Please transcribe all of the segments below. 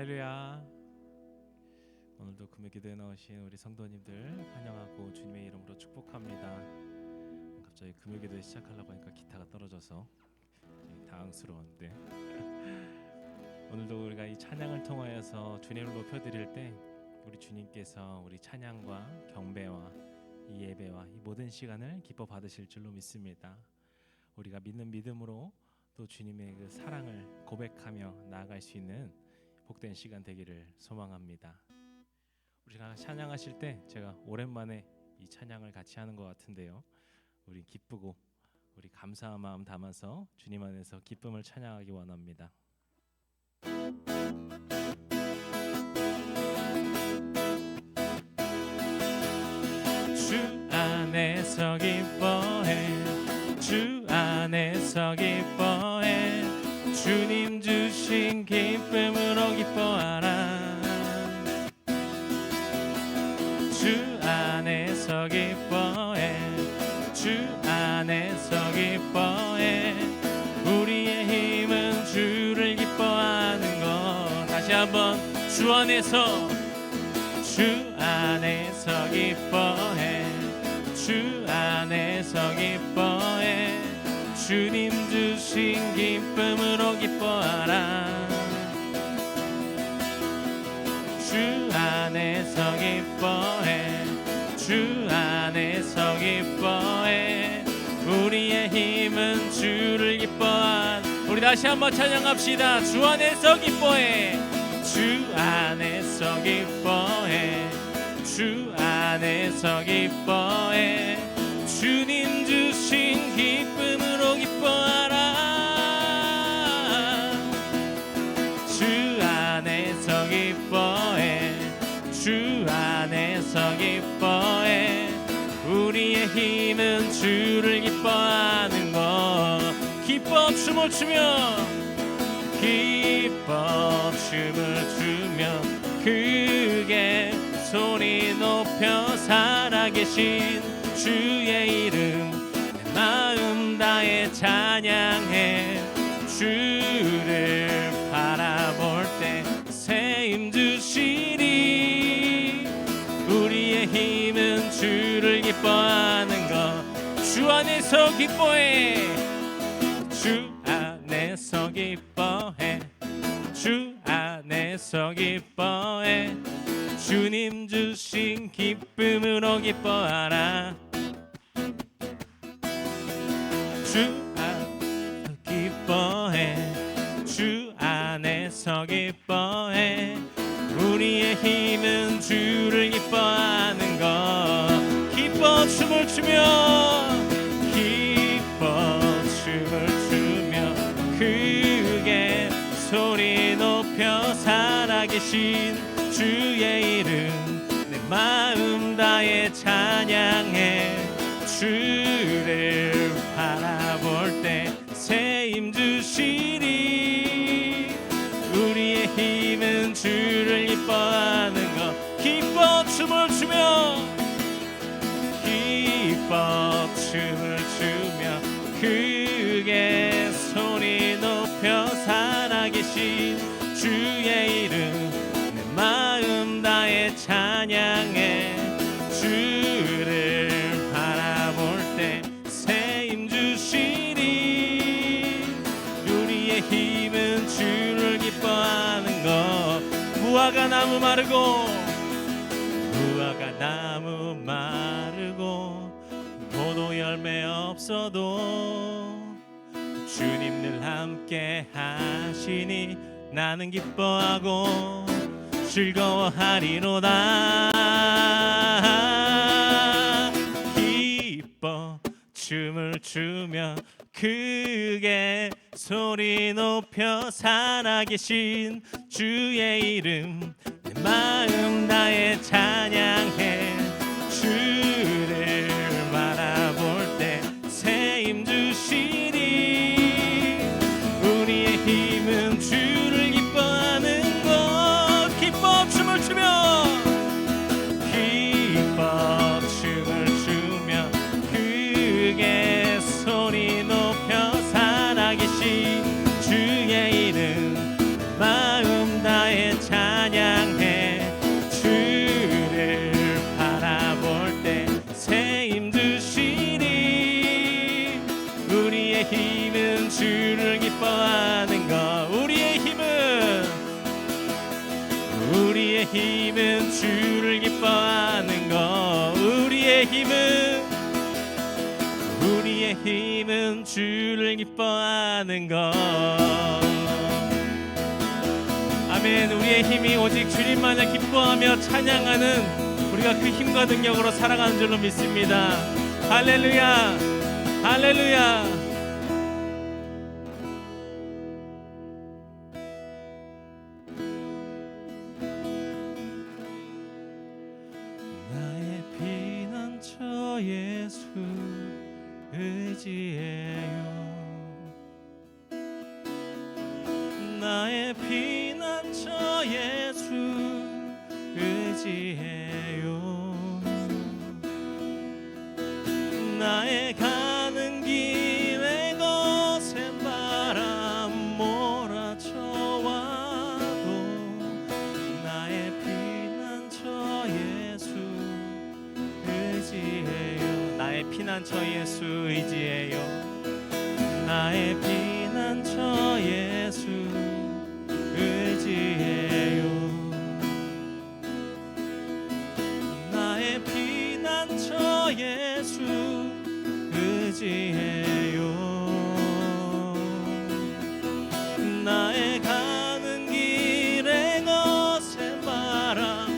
할렐루야. 오늘도 금요 기도에 나오신 우리 성도님들 환영하고 주님의 이름으로 축복합니다. 갑자기 금요 기도에 시작하려고 하니까 기타가 떨어져서 당황스러운데 오늘도 우리가 이 찬양을 통하여서 주님을 높여드릴 때 우리 주님께서 우리 찬양과 경배와 이 예배와 이 모든 시간을 기뻐 받으실 줄로 믿습니다. 우리가 믿는 믿음으로 또 주님의 그 사랑을 고백하며 나아갈 수 있는 복된 시간 되기를 소망합니다. 우리가 찬양하실 때 제가 오랜만에 이 찬양을 같이 하는 것 같은데요, 우리 기쁘고 우리 감사한 마음 담아서 주님 안에서 기쁨을 찬양하기 원합니다. 주 안에서 기뻐해, 주 안에서 기뻐해, 주님 주신 기쁨으로 기뻐하라. 주 안에서 기뻐해, 주 안에서 기뻐해, 우리의 힘은 주를 기뻐하는 것. 다시 한번, 주 안에서, 주 안에서 기뻐해, 주 안에서 기뻐해, 주님 주신 기쁨으로 기뻐하라. 주 안에서 기뻐해, 주 안에서 기뻐해, 우리의 힘은 주를 기뻐한. 우리 다시 한번 찬양합시다. 주 안에서 기뻐해, 주 안에서 기뻐해, 주 안에서 기뻐해, 주님 주신 기쁨으로 기뻐하라. 주 안에서 기뻐해, 주 안에서 기뻐해, 우리의 힘은 주를 기뻐하는 것. 기뻐 춤을 추며, 기뻐 춤을 추며, 크게 소리 높여 살아계신 주의 이름 내 마음 다해 찬양해. 주를 바라볼 때 새 힘 주시리. 우리의 힘은 주를 기뻐하는 것. 주 안에서 기뻐해, 주 안에서 기뻐해, 주 안에서 기뻐해, 주님 주신 기쁨으로 기뻐하라. 주 안에서 기뻐해, 주 안에서 기뻐해, 우리의 힘은 주를 기뻐하는 것. 기뻐 춤을 추며, 기뻐 춤을 추며, 크게 소리 높여 살아계신 주의 이름 내 마음 다해 찬양해. 주를 바라볼 때 새 힘 주시리. 계신 주의 이름 내 마음 다해 찬양해. 주를 바라볼 때 새 힘 주시니 우리의 힘은 주를 기뻐하는 것. 무화과 나무 마르고 포도 열매 없어도 주님 늘 함께 하시니 나는 기뻐하고 즐거워하리로다. 기뻐 춤을 추며 크게 소리 높여 살아계신 주의 이름 내 마음 다해 찬양해. 주를 바라볼 때 새 힘 주시니 우리의 힘은 주를 기뻐하는 것. 기뻐 춤을 추며 크게 소리 높여 살아계신 주의 이름 마음 다해 찬양해. 주를 바라볼 때 새 힘 주시니 우리의 힘은 주를 기뻐하는 것. 우리의 힘은 주를 기뻐하는 것. 우리의 힘은 주를 기뻐하는 것. 아멘. 우리의 힘이 오직 주님만을 기뻐하며 찬양하는 우리가 그 힘과 능력으로 살아가는 줄로 믿습니다. 할렐루야, 할렐루야. 나의 피난처 예수 의지해요. 나의 피난처 예수 의지해요. 나의 가는 길에 거센 바람 몰아쳐와도 나의 피난처 예수 의지해요. 나의 피난처 예수 의지해요. 나의 피난처 예수 의지해요. 나의 피난처 예수 의지해요. 나의 가는 길에 거센 바람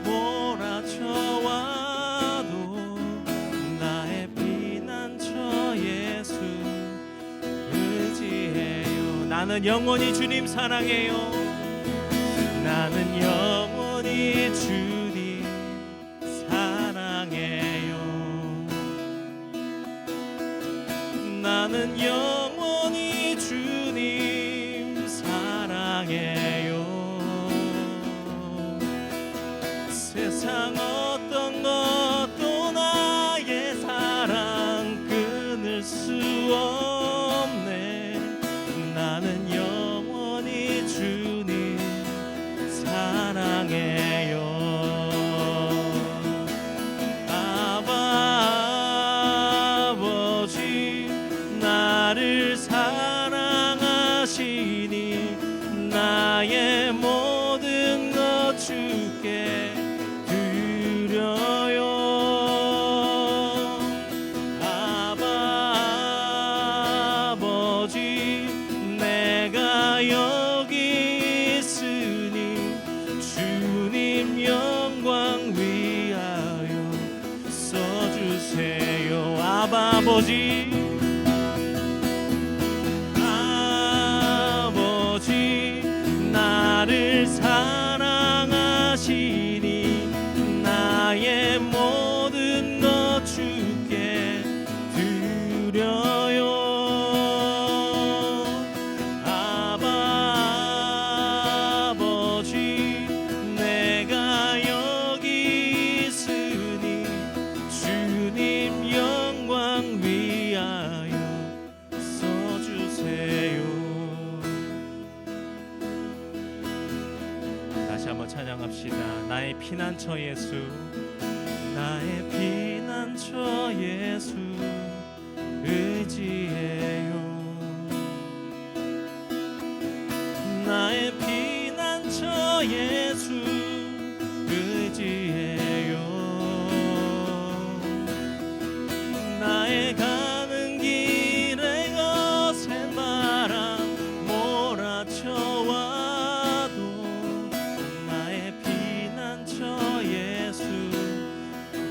몰아쳐와도 나의 피난처 예수 의지해요. 나는 영원히 주님 사랑해요. 나는 영원히 주님 사랑해요. 나는 영원히 주님 사랑해요. 세상 어떤 것도 나의 사랑 끊을 수 없네. 나는 영원히 주님 사랑해요. 아버지 나를 사랑하시니 나의 모든 것 주께 드려요. 아버지 내가 여기 있으니 주님 영광 위하여 써주세요. 아버지 나를 사랑하시니 나의 모든 것 주께 드려요. 아버지 내가 여기 있으니 주님 영광 위하여 찬양합시다. 나의 피난처 예수, 나의 피난처 예수 의지해요. 나의 피난처 예수 의지해요. 나의 가는 길에 거센 바람 몰아쳐와도 나의 피난처 예수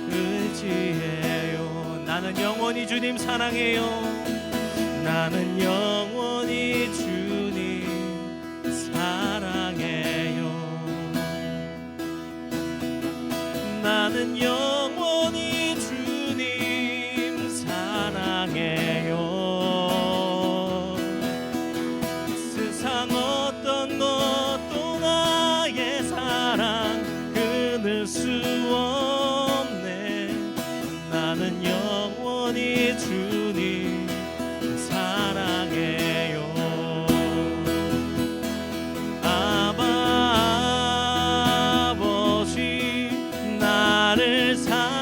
의지해요. 나는 영원히 주님 사랑해요. 나는 영원히 주님 사랑해요. 나는 영원히 주님 사랑해요. 세상 어떤 것도 나의 사랑 끊을 수 없네. 나는 영원히 주님 사랑해요. 아버지 나를 사랑하시니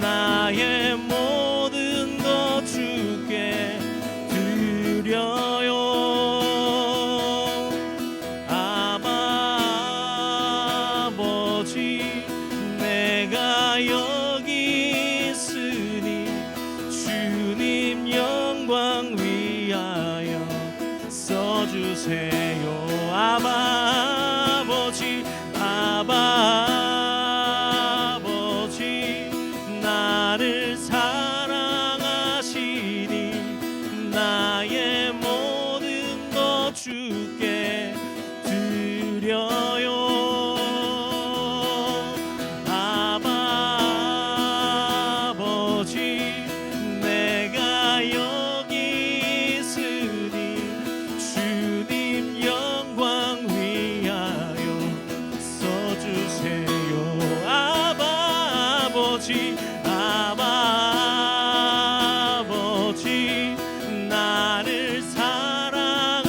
나의 모든 것 주께 드려요. 아버지 내가 여기 있으니 주님 영광 위하여 써주세요. 아버지 나를 사랑하시니 나의 모든 것 주께 드려요. 아버지 내가 여기 있으니 주님 영광 위하여 써주세요. 아버지 나를 사랑하시니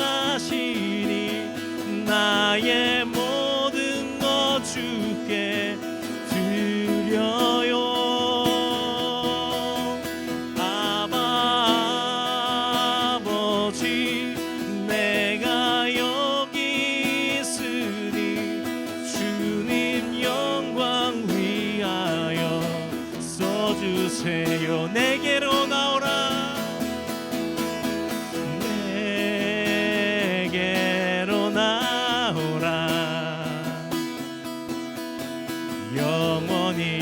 나의 모든 것 주께 드려요. 아버지 내가 여기 있으니 주님 영광 위하여 써주세요. 내게로 나오라. 내게로 나오라. 영원히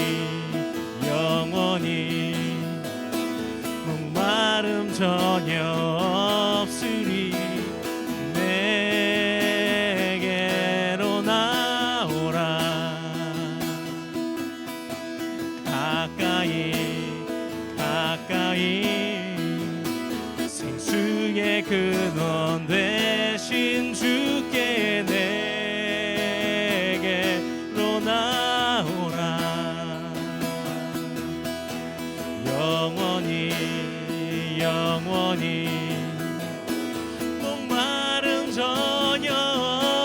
목마름 전혀 없으리. 내게로 나오라. 가까이 생수의 근원 되신 주께 내게로 나오라. 영원히 목마름 전혀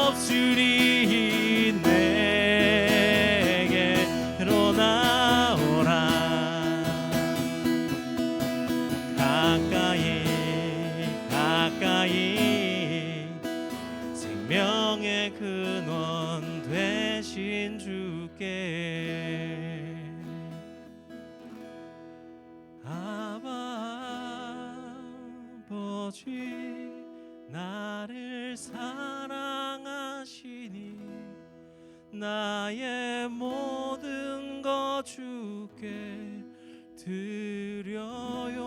없으리. 내게로 나오라. 가까이 생명의 근원 되신 주께. 아버지 나를 사랑하시니 나의 모든 것 주께 드려요.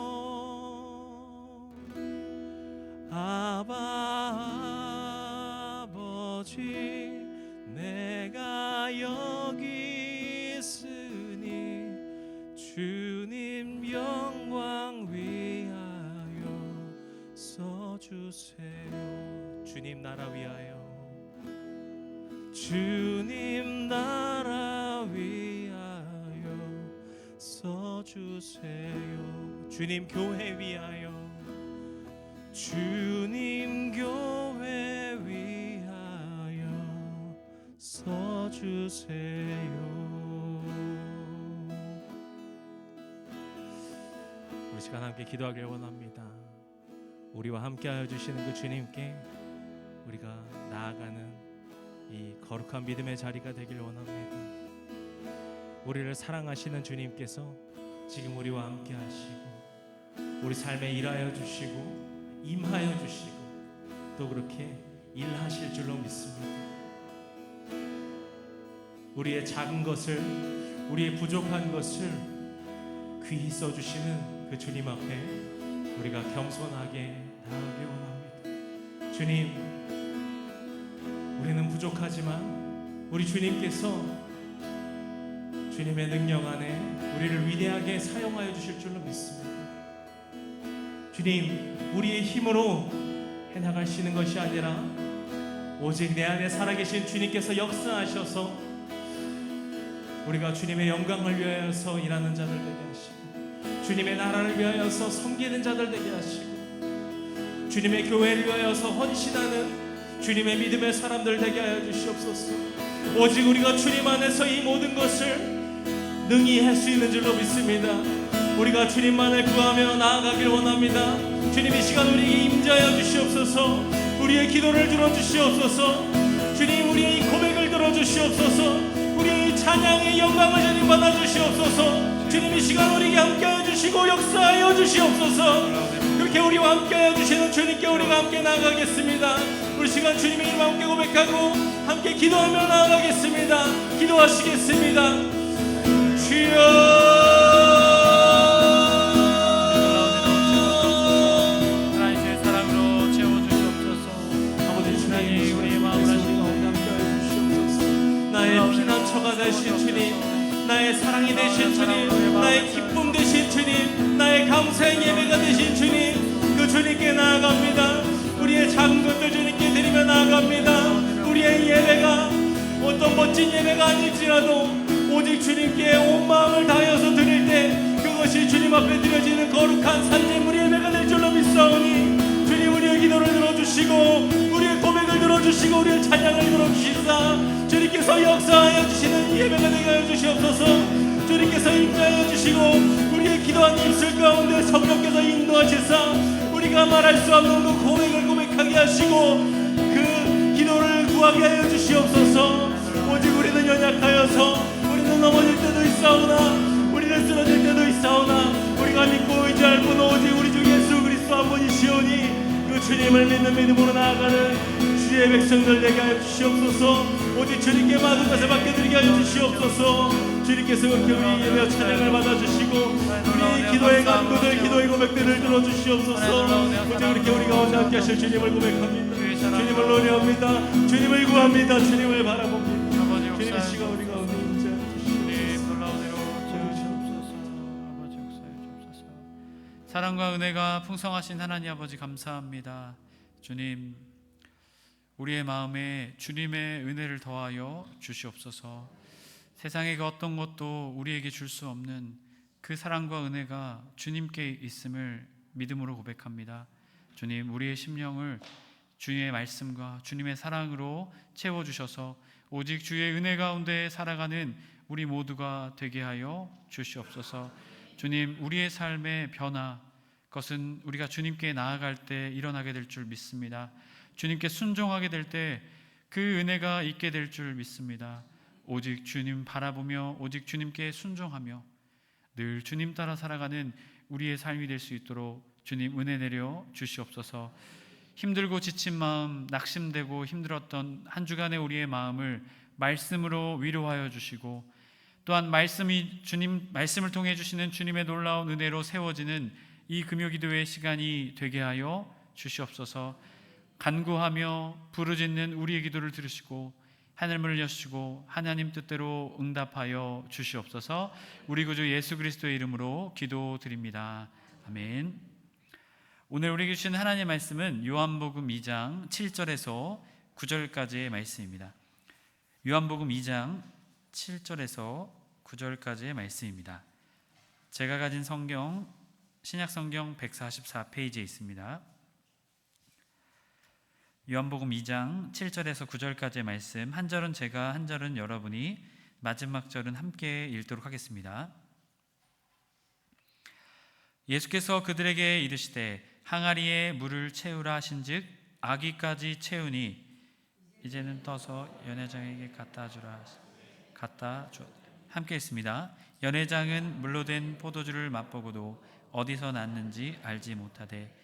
아버지 내가 여기 있으니 주님 영광 위하여 써주세요. 주님 나라 위하여, 주님 나라 위하여 써주세요. 주님 교회 위하여, 주님 교회 위하여 주세요. 우리 시간 함께 기도하길 원합니다. 우리와 함께하여 주시는 그 주님께 우리가 나아가는 이 거룩한 믿음의 자리가 되길 원합니다. 우리를 사랑하시는 주님께서 지금 우리와 함께 하시고 우리 삶에 일하여 주시고 임하여 주시고 또 그렇게 일하실 줄로 믿습니다. 우리의 작은 것을, 우리의 부족한 것을 귀히 써주시는 그 주님 앞에 우리가 겸손하게 나아가길 원합니다. 주님, 우리는 부족하지만 우리 주님께서 주님의 능력 안에 우리를 위대하게 사용하여 주실 줄로 믿습니다. 주님, 우리의 힘으로 해나가시는 것이 아니라 오직 내 안에 살아계신 주님께서 역사하셔서 우리가 주님의 영광을 위하여서 일하는 자들 되게 하시고 주님의 나라를 위하여서 섬기는 자들 되게 하시고 주님의 교회를 위하여서 헌신하는 주님의 믿음의 사람들 되게 하여 주시옵소서. 오직 우리가 주님 안에서 이 모든 것을 능히 할 수 있는 줄로 믿습니다. 우리가 주님만을 구하며 나아가길 원합니다. 주님, 이 시간 우리에게 임재하여 주시옵소서. 우리의 기도를 들어주시옵소서. 주님, 우리의 이 고백을 들어주시옵소서. 우리의 이 찬양의 영광을 주님 받아주시옵소서. 주님, 이 시간 우리에게 함께하여 주시고 역사하여 주시옵소서. 그렇게 우리와 함께하여 주시는 주님께 우리가 함께 나아가겠습니다. 우리 시간 주님의 이름 함께 고백하고 함께 기도하며 나아가겠습니다. 기도하시겠습니다. 주여, 하나님의 사랑으로 채워주시옵소서. 아버지 주님, 우리의 마음을 하시고 나의 피난처가 되신 주님, 나의 사랑이 되신 주님, 나의 기쁨 되신 주님, 나의 감사의 예배가 되신 주님, 그 주님께 나아갑니다. 우리의 작은 것들 주님께 드리며 나아갑니다. 우리의 예배가 어떤 멋진 예배가 아닐지라도 오직 주님께 온 마음을 다하여서 드릴 때 그것이 주님 앞에 드려지는 거룩한 산재물 예배가 될 줄로 믿사오니 주님, 우리의 기도를 들어주시고 우리의 고백을 들어주시고 우리의 찬양을 들어주시사 주님께서 역사하여 주시는 예배가 되게 하여 주시옵소서. 주님께서 임재하여 주시고 우리의 기도한 입술 가운데 성령께서 인도하시사 우리가 말할 수 없는 그 고백을 고백하게 하시고 그 기도를 구하게 하여 주시옵소서. 오직 우리는 연약하여서 우리는 넘어질 때도 있사오나 우리는 쓰러질 때도 있사오나 우리가 믿고 의지할 분은 오직 우리 주 예수 그리스도 한 분이시오니 그 주님을 믿는 믿음으로 나아가는 주의 백성들 되게 하여 주시옵소서. 오직 주님께 모든 것을 맡겨드리게 하여 주시옵소서. 주님께서 그렇게 우리 예배와 찬양을 받아주시고 우리 기도의 간구들, 기도의 고백들을 들어주시옵소서. 오직 그렇게 우리 가운데 함께 하실 주님을 고백합니다. 주님을 노래합니다. 주님을 구합니다. 주님을 바라봅니다. 주님, 이 시간 우리 가운데 임재하여 주시옵소서. 놀라운 은혜로 채워주시옵소서. 아버지 역사해 주옵소서. 사랑과 은혜가 풍성하신 하나님 아버지 감사합니다. 주님, 우리의 마음에 주님의 은혜를 더하여 주시옵소서. 세상의 그 어떤 것도 우리에게 줄 수 없는 그 사랑과 은혜가 주님께 있음을 믿음으로 고백합니다. 주님, 우리의 심령을 주님의 말씀과 주님의 사랑으로 채워주셔서 오직 주의 은혜 가운데 살아가는 우리 모두가 되게 하여 주시옵소서. 주님, 우리의 삶의 변화, 그것은 우리가 주님께 나아갈 때 일어나게 될 줄 믿습니다. 주님께 순종하게 될 때 그 은혜가 있게 될 줄 믿습니다. 오직 주님 바라보며 오직 주님께 순종하며 늘 주님 따라 살아가는 우리의 삶이 될 수 있도록 주님 은혜 내려 주시옵소서. 힘들고 지친 마음, 낙심되고 힘들었던 한 주간의 우리의 마음을 말씀으로 위로하여 주시고 또한 주님 말씀을 통해 주시는 주님의 놀라운 은혜로 세워지는 이 금요기도의 시간이 되게 하여 주시옵소서. 간구하며 부르짖는 우리의 기도를 들으시고 하늘문을 여시고 하나님 뜻대로 응답하여 주시옵소서. 우리 구주 예수 그리스도의 이름으로 기도드립니다. 아멘. 오늘 우리에게 주신 하나님의 말씀은 요한복음 2장 7절에서 9절까지의 말씀입니다. 요한복음 2장 7절에서 9절까지의 말씀입니다. 제가 가진 성경 신약성경 144페이지에 있습니다. 요한복음 2장 7절에서 9절까지의 말씀, 한 절은 제가, 한 절은 여러분이, 마지막 절은 함께 읽도록 하겠습니다. 예수께서 그들에게 이르시되 항아리에 물을 채우라 하신즉 아기까지 채우니 이제는 떠서 연회장에게 갖다 주라. 갖다 주. 함께 했습니다. 연회장은 물로 된 포도주를 맛보고도 어디서 났는지 알지 못하되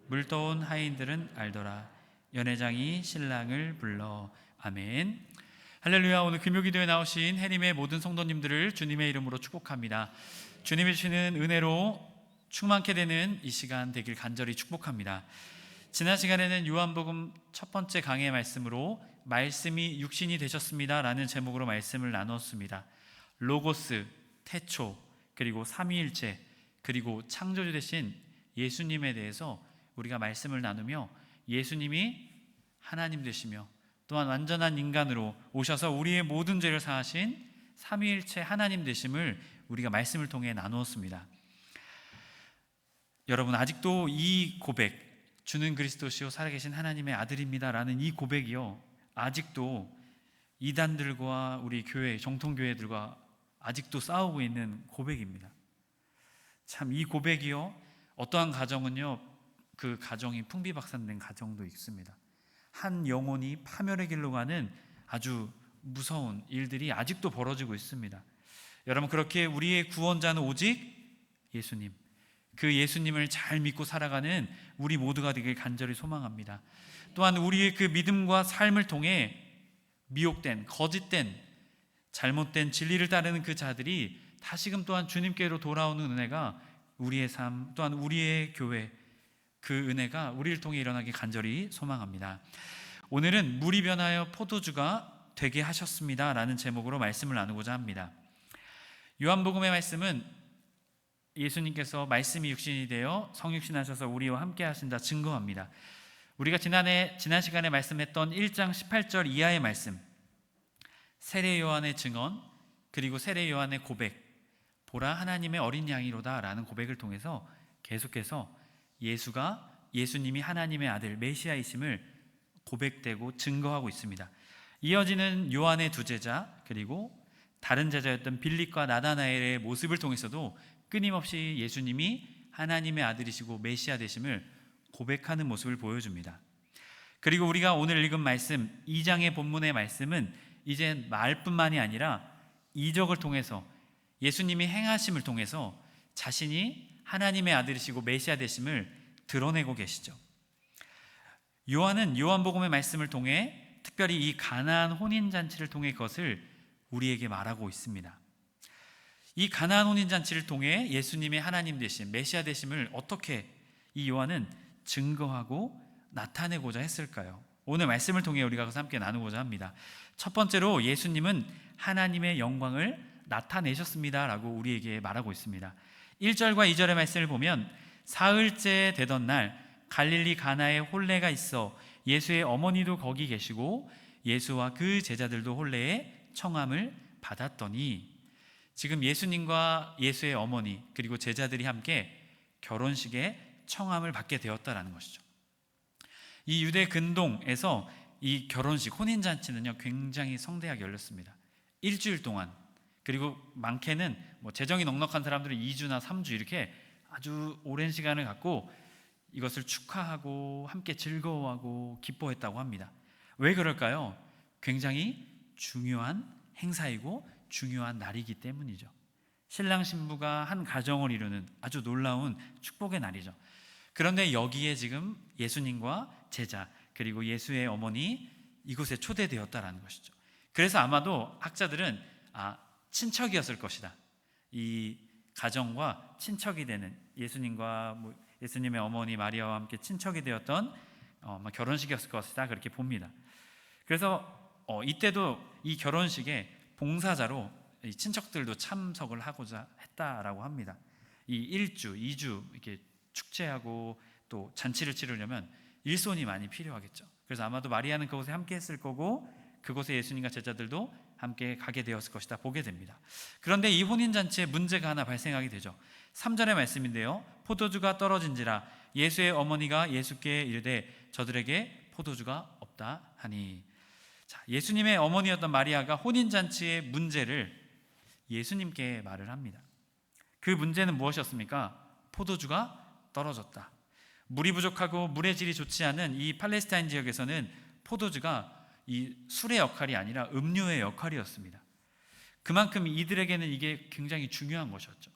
물 떠온 하인들은 알더라. 연회장이 신랑을 불러. 아멘. 할렐루야. 오늘 금요기도에 나오신 해림의 모든 성도님들을 주님의 이름으로 축복합니다. 주님이 주시는 은혜로 충만케 되는 이 시간 되길 간절히 축복합니다. 지난 시간에는 요한복음 첫 번째 강의 말씀으로 말씀이 육신이 되셨습니다 라는 제목으로 말씀을 나눴습니다. 로고스, 태초, 그리고 삼위일체, 그리고 창조주 되신 예수님에 대해서 우리가 말씀을 나누며 예수님이 하나님 되시며 또한 완전한 인간으로 오셔서 우리의 모든 죄를 사하신 삼위일체 하나님 되심을 우리가 말씀을 통해 나누었습니다. 여러분, 아직도 이 고백, 주는 그리스도시요 살아계신 하나님의 아들입니다 라는 이 고백이요, 아직도 이단들과 우리 교회, 정통교회들과 아직도 싸우고 있는 고백입니다. 참, 이 고백이요, 어떠한 가정은요, 그 가정이 풍비박산된 가정도 있습니다. 한 영혼이 파멸의 길로 가는 아주 무서운 일들이 아직도 벌어지고 있습니다. 여러분, 그렇게 우리의 구원자는 오직 예수님, 그 예수님을 잘 믿고 살아가는 우리 모두가 되길 간절히 소망합니다. 또한 우리의 그 믿음과 삶을 통해 미혹된, 거짓된, 잘못된 진리를 따르는 그 자들이 다시금 또한 주님께로 돌아오는 은혜가 우리의 삶, 또한 우리의 교회, 그 은혜가 우리를 통해 일어나기 간절히 소망합니다. 오늘은 물이 변하여 포도주가 되게 하셨습니다 라는 제목으로 말씀을 나누고자 합니다. 요한복음의 말씀은 예수님께서 말씀이 육신이 되어 성육신하셔서 우리와 함께 하신다 증거합니다. 우리가 지난 시간에 말씀했던 1장 18절 이하의 말씀, 세례 요한의 증언, 그리고 세례 요한의 고백, 보라 하나님의 어린 양이로다 라는 고백을 통해서 계속해서 예수님이 하나님의 아들 메시아이심을 고백되고 증거하고 있습니다. 이어지는 요한의 두 제자, 그리고 다른 제자였던 빌립과 나다나엘의 모습을 통해서도 끊임없이 예수님이 하나님의 아들이시고 메시아 되심을 고백하는 모습을 보여줍니다. 그리고 우리가 오늘 읽은 말씀, 2장의 본문의 말씀은 이제 말뿐만이 아니라 이적을 통해서 예수님이 행하심을 통해서 자신이 하나님의 아들이시고 메시아 되심을 드러내고 계시죠. 요한은 요한복음의 말씀을 통해 특별히 이 가나안 혼인잔치를 통해 그것을 우리에게 말하고 있습니다. 이 가나안 혼인잔치를 통해 예수님의 하나님 되심, 메시아 되심을 어떻게 이 요한은 증거하고 나타내고자 했을까요? 오늘 말씀을 통해 우리가 그것을 함께 나누고자 합니다. 첫 번째로 예수님은 하나님의 영광을 나타내셨습니다 라고 우리에게 말하고 있습니다. 1절과 2절의 말씀을 보면 사흘째 되던 날 갈릴리 가나에 혼례가 있어 예수의 어머니도 거기 계시고 예수와 그 제자들도 혼례에 청함을 받았더니, 지금 예수님과 예수의 어머니 그리고 제자들이 함께 결혼식에 청함을 받게 되었다라는 것이죠. 이 유대 근동에서 이 결혼식, 혼인잔치는요 굉장히 성대하게 열렸습니다. 일주일 동안, 그리고 많게는 재정이 넉넉한 사람들은 2주나 3주 이렇게 아주 오랜 시간을 갖고 이것을 축하하고 함께 즐거워하고 기뻐했다고 합니다. 왜 그럴까요? 굉장히 중요한 행사이고 중요한 날이기 때문이죠. 신랑 신부가 한 가정을 이루는 아주 놀라운 축복의 날이죠. 그런데 여기에 지금 예수님과 제자 그리고 예수의 어머니 이곳에 초대되었다라는 것이죠. 그래서 아마도 학자들은 친척이었을 것이다. 이 가정과 친척이 되는 예수님과 예수님의 어머니 마리아와 함께 친척이 되었던 결혼식이었을 것이다 그렇게 봅니다. 그래서 이때도 이 결혼식에 봉사자로 이 친척들도 참석을 하고자 했다라고 합니다. 이 1주, 2주 이렇게 축제하고 또 잔치를 치르려면 일손이 많이 필요하겠죠. 그래서 아마도 마리아는 그곳에 함께 했을 거고 그곳에 예수님과 제자들도 함께 가게 되었을 것이다 보게 됩니다. 그런데 이 혼인잔치에 문제가 하나 발생하게 되죠. 3절의 말씀인데요, 포도주가 떨어진지라 예수의 어머니가 예수께 이르되 저들에게 포도주가 없다 하니. 자, 예수님의 어머니였던 마리아가 혼인잔치의 문제를 예수님께 말을 합니다. 그 문제는 무엇이었습니까? 포도주가 떨어졌다. 물이 부족하고 물의 질이 좋지 않은 이 팔레스타인 지역에서는 포도주가 이 술의 역할이 아니라 음료의 역할이었습니다. 그만큼 이들에게는 이게 굉장히 중요한 것이었죠.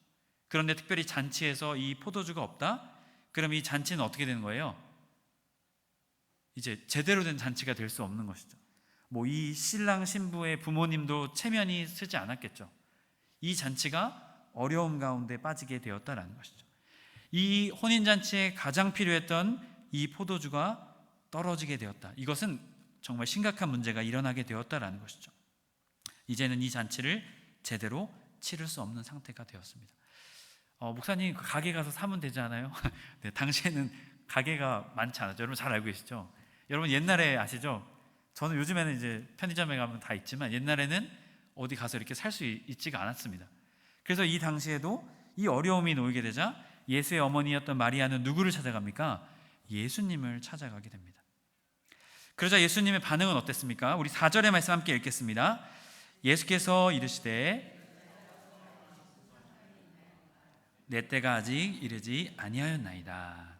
그런데 특별히 잔치에서 이 포도주가 없다? 그럼 이 잔치는 어떻게 되는 거예요? 이제 제대로 된 잔치가 될 수 없는 것이죠. 뭐 이 신랑 신부의 부모님도 체면이 쓰지 않았겠죠. 이 잔치가 어려움 가운데 빠지게 되었다라는 것이죠. 이 혼인잔치에 가장 필요했던 이 포도주가 떨어지게 되었다. 이것은 정말 심각한 문제가 일어나게 되었다라는 것이죠. 이제는 이 잔치를 제대로 치를 수 없는 상태가 되었습니다. 목사님 그 가게 가서 사면 되지 않아요? 네, 당시에는 가게가 많지 않았죠. 여러분 잘 알고 계시죠? 여러분 옛날에 아시죠? 저는 요즘에는 이제 편의점에 가면 다 있지만 옛날에는 어디 가서 이렇게 살 수 있지가 않았습니다. 그래서 이 당시에도 이 어려움이 놓이게 되자 예수의 어머니였던 마리아는 누구를 찾아갑니까? 예수님을 찾아가게 됩니다. 그러자 예수님의 반응은 어땠습니까? 우리 4절의 말씀 함께 읽겠습니다. 예수께서 이르시되 내 때가 아직 이르지 아니하였나이다.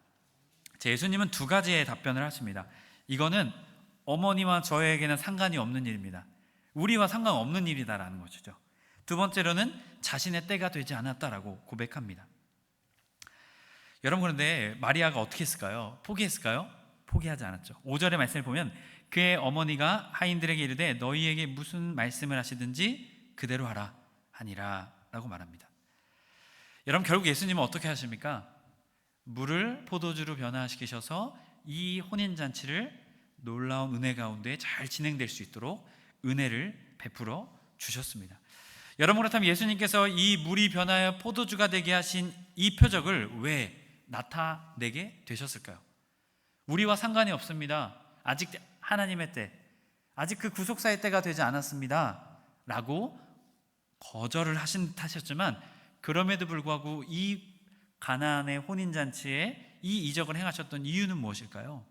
예수님은 두 가지의 답변을 하십니다. 이거는 어머니와 저에게는 상관이 없는 일입니다. 우리와 상관없는 일이다라는 것이죠. 두 번째로는 자신의 때가 되지 않았다라고 고백합니다. 여러분, 그런데 마리아가 어떻게 했을까요? 포기했을까요? 포기하지 않았죠. 5절의 말씀을 보면 그의 어머니가 하인들에게 이르되 너희에게 무슨 말씀을 하시든지 그대로 하라 하니라 라고 말합니다. 여러분, 결국 예수님은 어떻게 하십니까? 물을 포도주로 변화시키셔서 이 혼인잔치를 놀라운 은혜 가운데 잘 진행될 수 있도록 은혜를 베풀어 주셨습니다. 여러분, 그렇다면 예수님께서 이 물이 변하여 포도주가 되게 하신 이 표적을 왜 나타내게 되셨을까요? 우리와 상관이 없습니다. 아직 하나님의 때, 아직 그 구속사의 때가 되지 않았습니다 라고 거절을 하셨지만 그럼에도 불구하고 이 가나안의 혼인잔치에 이 이적을 행하셨던 이유는 무엇일까요?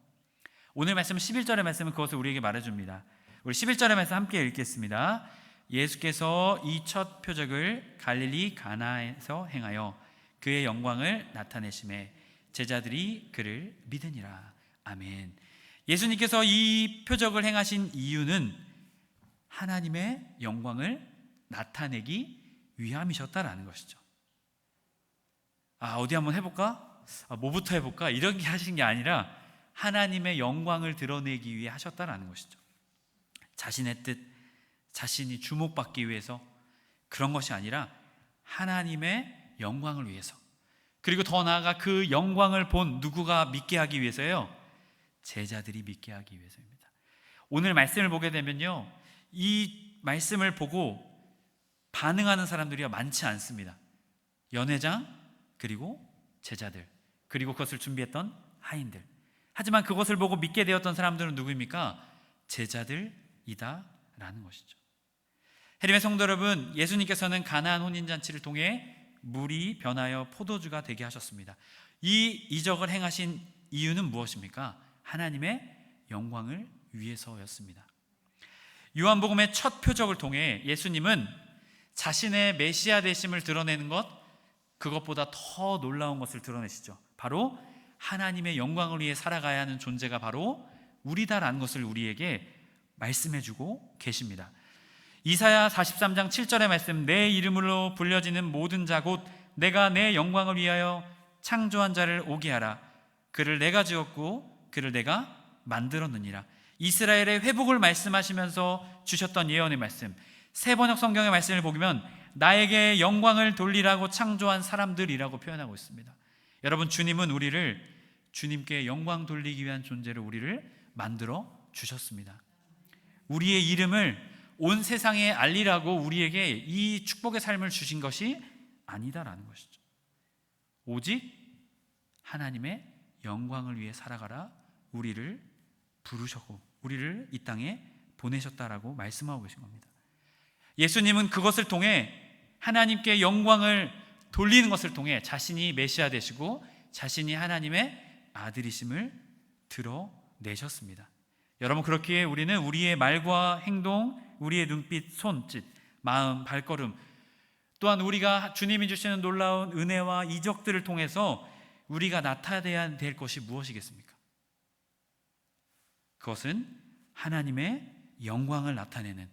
오늘 말씀 11절의 말씀은 그것을 우리에게 말해줍니다. 우리 11절의 말씀 함께 읽겠습니다. 예수께서 이 첫 표적을 갈릴리 가나에서 행하여 그의 영광을 나타내심에 제자들이 그를 믿으니라. 아멘. 예수님께서 이 표적을 행하신 이유는 하나님의 영광을 나타내기 위함이셨다라는 것이죠. 어디 한번 해볼까? 뭐부터 해볼까? 이렇게 하신 게 아니라 하나님의 영광을 드러내기 위해 하셨다라는 것이죠. 자신의 뜻, 자신이 주목받기 위해서 그런 것이 아니라 하나님의 영광을 위해서, 그리고 더 나아가 그 영광을 본 누구가 믿게 하기 위해서요? 제자들이 믿게 하기 위해서입니다. 오늘 말씀을 보게 되면요, 이 말씀을 보고 반응하는 사람들이 많지 않습니다. 연회장, 그리고 제자들, 그리고 그것을 준비했던 하인들. 하지만 그것을 보고 믿게 되었던 사람들은 누구입니까? 제자들이다라는 것이죠. 해림의 성도 여러분, 예수님께서는 가나안 혼인잔치를 통해 물이 변하여 포도주가 되게 하셨습니다. 이 이적을 행하신 이유는 무엇입니까? 하나님의 영광을 위해서였습니다. 요한복음의 첫 표적을 통해 예수님은 자신의 메시아 되심을 드러내는 것, 그것보다 더 놀라운 것을 드러내시죠. 바로 하나님의 영광을 위해 살아가야 하는 존재가 바로 우리다라는 것을 우리에게 말씀해주고 계십니다. 이사야 43장 7절의 말씀, 내 이름으로 불려지는 모든 자 곧 내가 내 영광을 위하여 창조한 자를 오게 하라. 그를 내가 지었고 그를 내가 만들었느니라. 이스라엘의 회복을 말씀하시면서 주셨던 예언의 말씀, 새 번역 성경의 말씀을 보면 나에게 영광을 돌리라고 창조한 사람들이라고 표현하고 있습니다. 여러분, 주님은 우리를 주님께 영광 돌리기 위한 존재로 우리를 만들어 주셨습니다. 우리의 이름을 온 세상에 알리라고 우리에게 이 축복의 삶을 주신 것이 아니다라는 것이죠. 오직 하나님의 영광을 위해 살아가라 우리를 부르셨고 우리를 이 땅에 보내셨다라고 말씀하고 계신 겁니다. 예수님은 그것을 통해 하나님께 영광을 돌리는 것을 통해 자신이 메시아 되시고 자신이 하나님의 아들이심을 드러내셨습니다. 여러분, 그렇기에 우리는 우리의 말과 행동, 우리의 눈빛, 손짓, 마음, 발걸음, 또한 우리가 주님이 주시는 놀라운 은혜와 이적들을 통해서 우리가 나타내야 될 것이 무엇이겠습니까? 그것은 하나님의 영광을 나타내는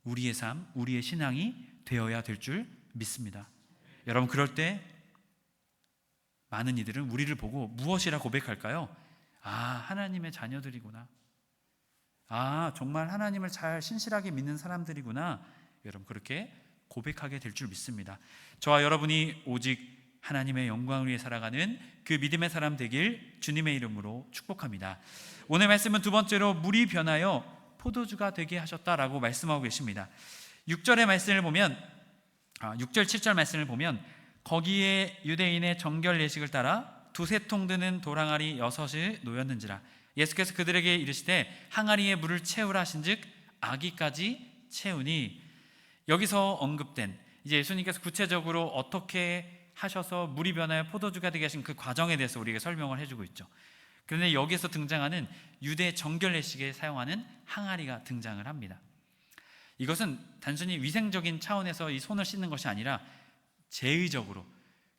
우리의 삶, 우리의 신앙이 되어야 될 줄 믿습니다. 여러분, 그럴 때 많은 이들은 우리를 보고 무엇이라 고백할까요? 아, 하나님의 자녀들이구나. 아, 정말 하나님을 잘 신실하게 믿는 사람들이구나. 여러분, 그렇게 고백하게 될 줄 믿습니다. 저와 여러분이 오직 하나님의 영광을 위해 살아가는 그 믿음의 사람 되길 주님의 이름으로 축복합니다. 오늘 말씀은 두 번째로 물이 변하여 포도주가 되게 하셨다라고 말씀하고 계십니다. 6절의 말씀을 보면 6절 7절 말씀을 보면 거기에 유대인의 정결 예식을 따라 두세 통 드는 도랑아리 6이 놓였는지라. 예수께서 그들에게 이르시되 항아리에 물을 채우라 하신즉 아기까지 채우니. 여기서 언급된 이제 예수님께서 구체적으로 어떻게 하셔서 물이 변하여 포도주가 되게 하신 그 과정에 대해서 우리에게 설명을 해주고 있죠. 그런데 여기서 등장하는 유대 정결 예식에 사용하는 항아리가 등장을 합니다. 이것은 단순히 위생적인 차원에서 이 손을 씻는 것이 아니라 제의적으로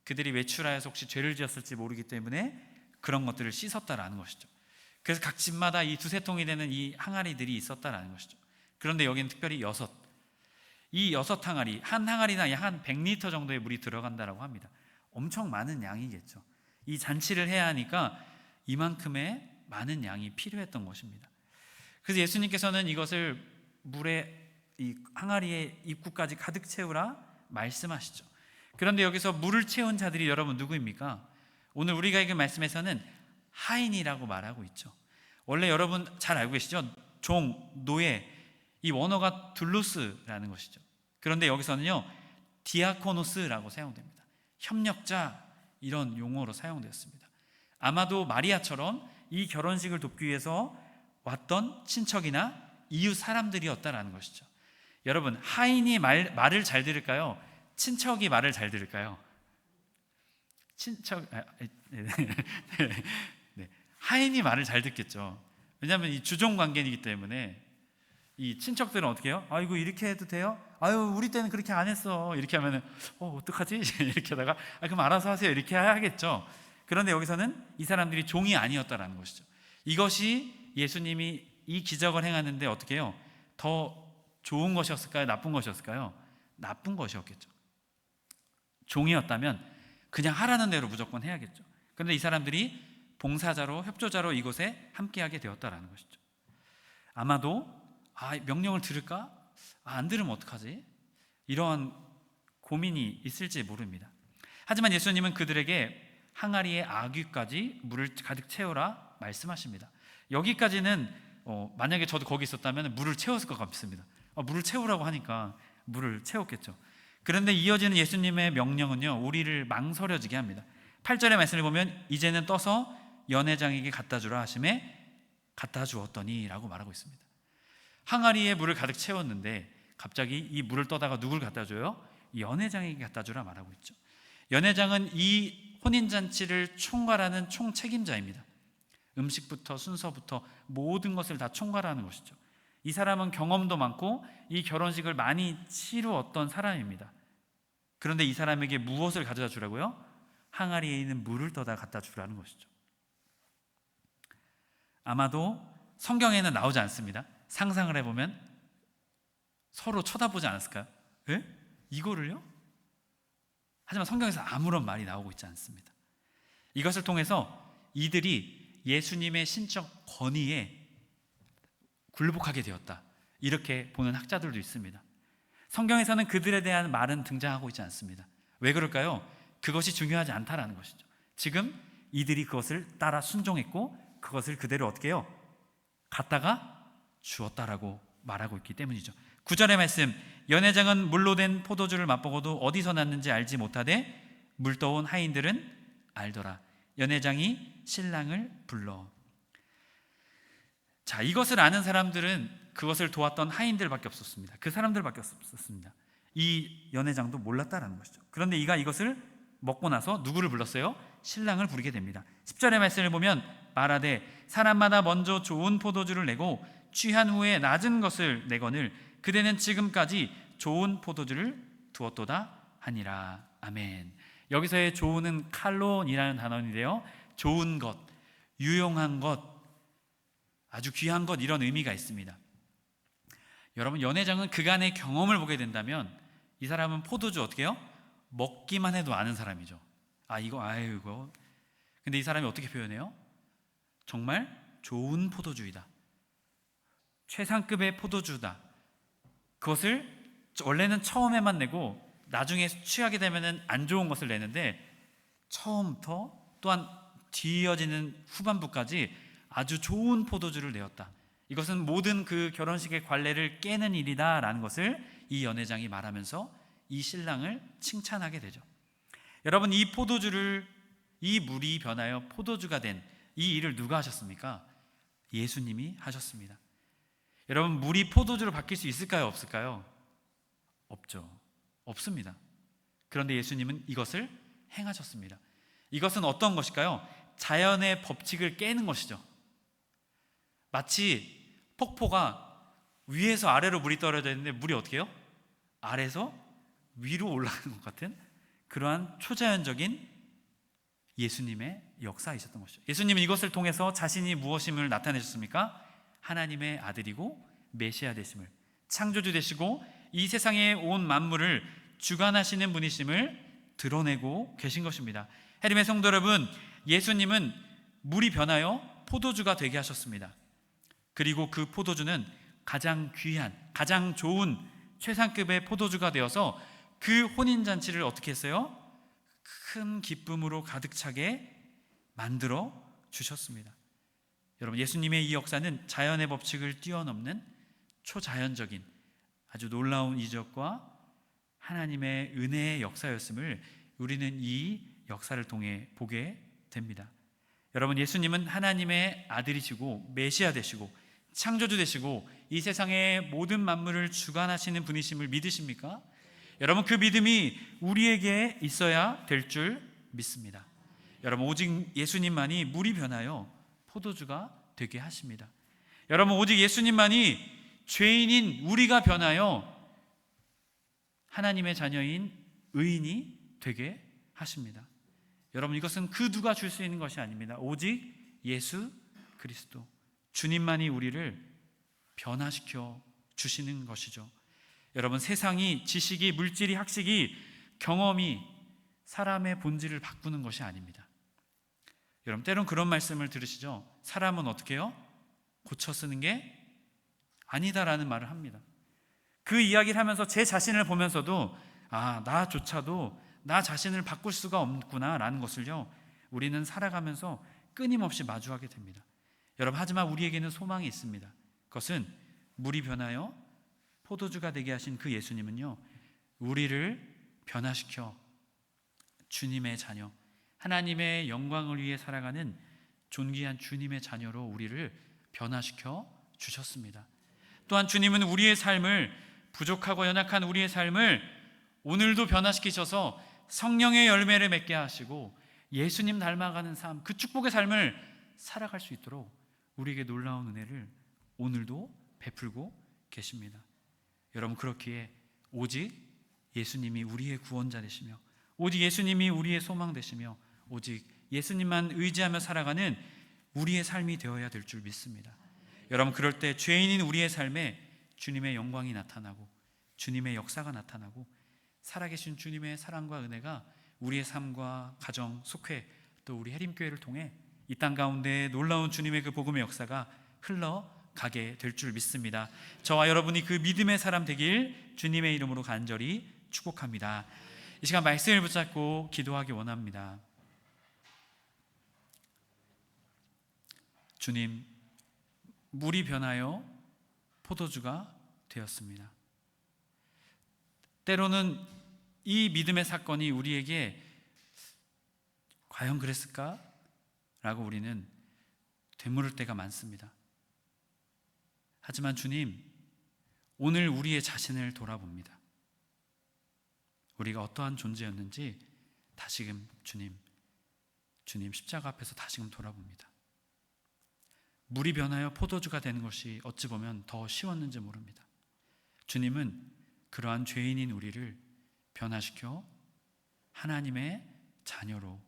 그들이 외출하여서 혹시 죄를 지었을지 모르기 때문에 그런 것들을 씻었다라는 것이죠. 그래서 각 집마다 이 두세 통이 되는 이 항아리들이 있었다라는 것이죠. 그런데 여기는 특별히 이 6 항아리, 한 항아리나 약 한 100리터 정도의 물이 들어간다라고 합니다. 엄청 많은 양이겠죠. 이 잔치를 해야 하니까 이만큼의 많은 양이 필요했던 것입니다. 그래서 예수님께서는 이것을 물에 이 항아리의 입구까지 가득 채우라 말씀하시죠. 그런데 여기서 물을 채운 자들이 여러분 누구입니까? 오늘 우리가 읽은 말씀에서는 하인이라고 말하고 있죠. 원래 여러분 잘 알고 계시죠? 종, 노예, 이 원어가 둘루스라는 것이죠. 그런데 여기서는요 디아코노스라고 사용됩니다. 협력자, 이런 용어로 사용되었습니다. 아마도 마리아처럼 이 결혼식을 돕기 위해서 왔던 친척이나 이웃 사람들이었다라는 것이죠. 여러분, 하인이 말을 잘 들을까요? 친척이 말을 잘 들을까요? 네. 하인이 말을 잘 듣겠죠. 왜냐하면 이 주종 관계이기 때문에 이 친척들은 어떻게 해요? 아이고, 이렇게 해도 돼요? 아유, 우리 때는 그렇게 안 했어. 이렇게 하면은 어떡하지? 이렇게 하다가 그럼 알아서 하세요. 이렇게 해야겠죠. 그런데 여기서는 이 사람들이 종이 아니었다라는 것이죠. 이것이 예수님이 이 기적을 행하는데 어떻게 해요? 더 좋은 것이었을까요? 나쁜 것이었을까요? 나쁜 것이었겠죠. 종이었다면 그냥 하라는 대로 무조건 해야겠죠. 그런데 이 사람들이 봉사자로, 협조자로 이곳에 함께하게 되었다라는 것이죠. 아마도 명령을 들을까? 안 들으면 어떡하지? 이러한 고민이 있을지 모릅니다. 하지만 예수님은 그들에게 항아리에 아귀까지 물을 가득 채우라 말씀하십니다. 여기까지는 만약에 저도 거기 있었다면 물을 채웠을 것 같습니다. 물을 채우라고 하니까 물을 채웠겠죠. 그런데 이어지는 예수님의 명령은요 우리를 망설여지게 합니다. 8절의 말씀을 보면 이제는 떠서 연회장에게 갖다 주라 하심에 갖다 주었더니 라고 말하고 있습니다. 항아리에 물을 가득 채웠는데 갑자기 이 물을 떠다가 누굴 갖다 줘요? 연회장에게 갖다 주라 말하고 있죠. 연회장은 이 혼인잔치를 총괄하는 총책임자입니다. 음식부터 순서부터 모든 것을 다 총괄하는 것이죠. 이 사람은 경험도 많고 이 결혼식을 많이 치루었던 사람입니다. 그런데 이 사람에게 무엇을 가져다 주라고요? 항아리에 있는 물을 떠다 갖다 주라는 것이죠. 아마도 성경에는 나오지 않습니다. 상상을 해보면 서로 쳐다보지 않았을까요? 에? 이거를요? 하지만 성경에서 아무런 말이 나오고 있지 않습니다. 이것을 통해서 이들이 예수님의 신적 권위에 굴복하게 되었다, 이렇게 보는 학자들도 있습니다. 성경에서는 그들에 대한 말은 등장하고 있지 않습니다. 왜 그럴까요? 그것이 중요하지 않다라는 것이죠. 지금 이들이 그것을 따라 순종했고 그것을 그대로 어떻게 해요? 갖다가 주었다라고 말하고 있기 때문이죠. 9절의 말씀, 연회장은 물로 된 포도주를 맛보고도 어디서 났는지 알지 못하되 물떠온 하인들은 알더라. 연회장이 신랑을 불러. 자, 이것을 아는 사람들은 그것을 도왔던 하인들밖에 없었습니다. 그 사람들밖에 없었습니다. 이 연회장도 몰랐다라는 것이죠. 그런데 이가 이것을 먹고 나서 누구를 불렀어요? 신랑을 부르게 됩니다. 10절의 말씀을 보면 말하되 사람마다 먼저 좋은 포도주를 내고 취한 후에 낮은 것을 내거늘 그대는 지금까지 좋은 포도주를 두었도다 하니라. 아멘. 여기서의 좋은은 칼론이라는 단어인데요, 좋은 것, 유용한 것, 아주 귀한 것, 이런 의미가 있습니다. 여러분, 연회장은 그간의 경험을 보게 된다면 이 사람은 포도주 어떻게 해요? 먹기만 해도 아는 사람이죠. 이거. 근데 이 사람이 어떻게 표현해요? 정말 좋은 포도주이다, 최상급의 포도주다. 그것을 원래는 처음에만 내고 나중에 취하게 되면 안 좋은 것을 내는데, 처음부터 또한 뒤이어지는 후반부까지 아주 좋은 포도주를 내었다. 이것은 모든 그 결혼식의 관례를 깨는 일이다 라는 것을 이 연회장이 말하면서 이 신랑을 칭찬하게 되죠. 여러분, 이 포도주를, 이 물이 변하여 포도주가 된 이 일을 누가 하셨습니까? 예수님이 하셨습니다. 여러분, 물이 포도주로 바뀔 수 있을까요? 없을까요? 없죠. 없습니다. 그런데 예수님은 이것을 행하셨습니다. 이것은 어떤 것일까요? 자연의 법칙을 깨는 것이죠. 마치 폭포가 위에서 아래로 물이 떨어져 있는데 물이 어떻게 해요? 아래에서 위로 올라가는 것 같은 그러한 초자연적인 예수님의 역사이셨던 것이죠. 예수님은 이것을 통해서 자신이 무엇임을 나타내셨습니까? 하나님의 아들이고 메시아 되심을, 창조주 되시고 이 세상에 온 만물을 주관하시는 분이심을 드러내고 계신 것입니다. 해림의 성도 여러분, 예수님은 물이 변하여 포도주가 되게 하셨습니다. 그리고 그 포도주는 가장 귀한, 가장 좋은 최상급의 포도주가 되어서 그 혼인잔치를 어떻게 했어요? 큰 기쁨으로 가득 차게 만들어 주셨습니다. 여러분, 예수님의 이 역사는 자연의 법칙을 뛰어넘는 초자연적인 아주 놀라운 이적과 하나님의 은혜의 역사였음을 우리는 이 역사를 통해 보게 됩니다. 여러분, 예수님은 하나님의 아들이시고 메시아 되시고 창조주 되시고 이 세상의 모든 만물을 주관하시는 분이심을 믿으십니까? 여러분, 그 믿음이 우리에게 있어야 될 줄 믿습니다. 여러분, 오직 예수님만이 물이 변하여 포도주가 되게 하십니다. 여러분, 오직 예수님만이 죄인인 우리가 변하여 하나님의 자녀인 의인이 되게 하십니다. 여러분, 이것은 그 누가 줄 수 있는 것이 아닙니다. 오직 예수 그리스도, 주님만이 우리를 변화시켜 주시는 것이죠. 여러분, 세상이, 지식이, 물질이, 학식이, 경험이 사람의 본질을 바꾸는 것이 아닙니다. 여러분, 때론 그런 말씀을 들으시죠? 사람은 어떻게 해요? 고쳐 쓰는 게 아니다라는 말을 합니다. 그 이야기를 하면서 제 자신을 보면서도 나조차도 나 자신을 바꿀 수가 없구나 라는 것을요, 우리는 살아가면서 끊임없이 마주하게 됩니다. 여러분, 하지만 우리에게는 소망이 있습니다. 그것은 물이 변하여 포도주가 되게 하신 그 예수님은요, 우리를 변화시켜 주님의 자녀, 하나님의 영광을 위해 살아가는 존귀한 주님의 자녀로 우리를 변화시켜 주셨습니다. 또한 주님은 우리의 삶을, 부족하고 연약한 우리의 삶을 오늘도 변화시키셔서 성령의 열매를 맺게 하시고 예수님 닮아가는 삶, 그 축복의 삶을 살아갈 수 있도록 우리에게 놀라운 은혜를 오늘도 베풀고 계십니다. 여러분, 그렇기에 오직 예수님이 우리의 구원자 되시며, 오직 예수님이 우리의 소망 되시며, 오직 예수님만 의지하며 살아가는 우리의 삶이 되어야 될 줄 믿습니다. 여러분, 그럴 때 죄인인 우리의 삶에 주님의 영광이 나타나고 주님의 역사가 나타나고 살아계신 주님의 사랑과 은혜가 우리의 삶과 가정, 속회, 또 우리 해림교회를 통해 이 땅 가운데 놀라운 주님의 그 복음의 역사가 흘러가게 될 줄 믿습니다. 저와 여러분이 그 믿음의 사람 되길 주님의 이름으로 간절히 축복합니다. 이 시간 말씀을 붙잡고 기도하기 원합니다. 주님, 물이 변하여 포도주가 되었습니다. 때로는 이 믿음의 사건이 우리에게 과연 그랬을까? 라고 우리는 되물을 때가 많습니다. 하지만 주님, 오늘 우리의 자신을 돌아봅니다. 우리가 어떠한 존재였는지 다시금 주님 십자가 앞에서 다시금 돌아봅니다. 물이 변하여 포도주가 되는 것이 어찌 보면 더 쉬웠는지 모릅니다. 주님은 그러한 죄인인 우리를 변화시켜 하나님의 자녀로,